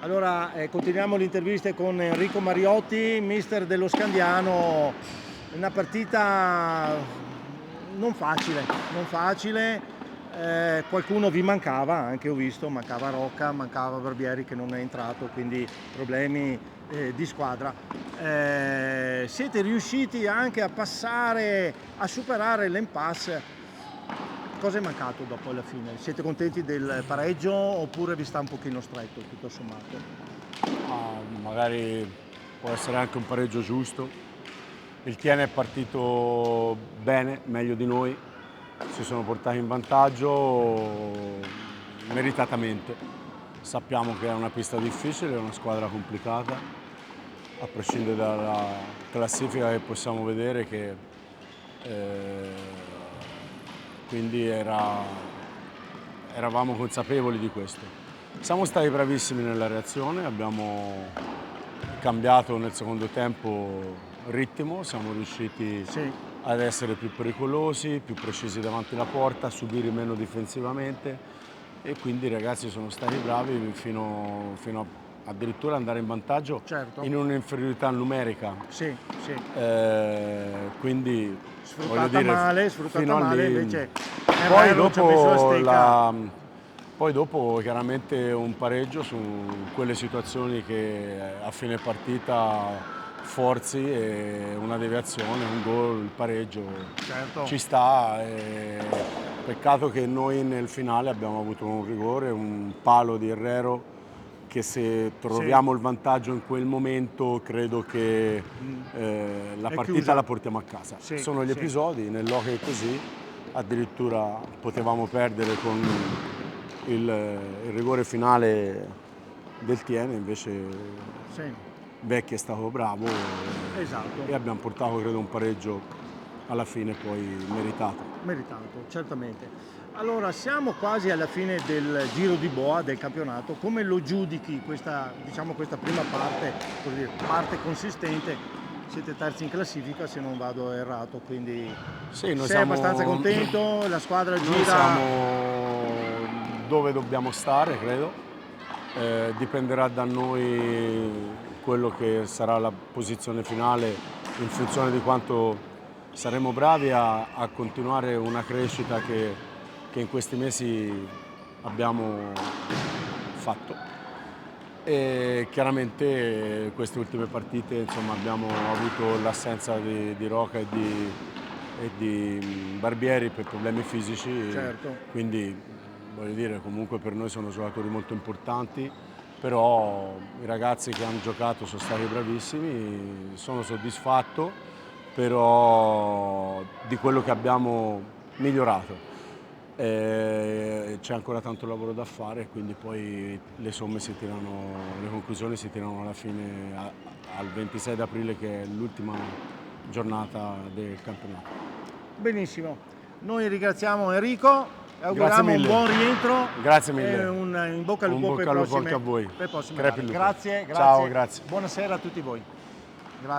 Allora, continuiamo l'intervista con Enrico Mariotti, mister dello Scandiano. Una partita non facile, non facile. Qualcuno vi mancava, anche ho visto, mancava Rocca, mancava Barbieri che non è entrato, quindi problemi di squadra. Siete riusciti anche a passare, a superare l'impasse. Cosa è mancato dopo alla fine? Siete contenti del pareggio oppure vi sta un pochino stretto tutto sommato? Magari può essere anche un pareggio giusto. Il Tiene è partito bene, meglio di noi, si sono portati in vantaggio meritatamente. Sappiamo che è una pista difficile, è una squadra complicata, a prescindere dalla classifica che possiamo vedere che quindi eravamo consapevoli di questo. Siamo stati bravissimi nella reazione, abbiamo cambiato nel secondo tempo ritmo, siamo riusciti Sì, ad essere più pericolosi, più precisi davanti alla porta, a subire meno difensivamente e quindi i ragazzi sono stati bravi fino a addirittura andare in vantaggio certo. in un'inferiorità numerica. Sì, sì. Quindi voglio dire, Sfruttata fino a male, lì. invece Poi Herrero ci ha messo la dopo, stecca. poi dopo chiaramente un pareggio su quelle situazioni che a fine partita forzi e una deviazione, un gol, il pareggio Certo. ci sta. Peccato che noi nel finale abbiamo avuto un rigore, un palo di Herrero che se Sì. troviamo il vantaggio in quel momento credo che la È partita chiusa. la portiamo a casa. Sì, Sono gli sì. episodi, nell'hockey è così, addirittura potevamo perdere con il rigore finale del Tiene, invece Sì, Vecchi è stato bravo esatto. e abbiamo portato credo un pareggio alla fine poi meritato. Meritato, certamente. Allora, siamo quasi alla fine del giro di boa del campionato. Come lo giudichi questa, diciamo, questa prima parte, così dire, parte consistente? Siete terzi in classifica se non vado errato, quindi Sì, sei abbastanza contento, la squadra noi gira. siamo dove dobbiamo stare, credo. Dipenderà da noi quello che sarà la posizione finale in funzione di quanto saremo bravi a continuare una crescita che in questi mesi abbiamo fatto. E chiaramente queste ultime partite insomma, abbiamo avuto l'assenza di Roca e di Barbieri per problemi fisici, Certo, quindi voglio dire comunque per noi sono giocatori molto importanti, però i ragazzi che hanno giocato sono stati bravissimi, sono soddisfatto però di quello che abbiamo migliorato. C'è ancora tanto lavoro da fare, quindi poi le somme si tirano, le conclusioni si tirano alla fine al 26 aprile che è l'ultima giornata del campionato. benissimo. Noi ringraziamo Enrico e Grazie auguriamo un mille, buon rientro grazie e mille, un in bocca al un lupo per bocca al lupo anche a per voi. le prossime Crepi gare. Lupo. Grazie, Ciao, grazie. grazie. Buonasera a tutti voi.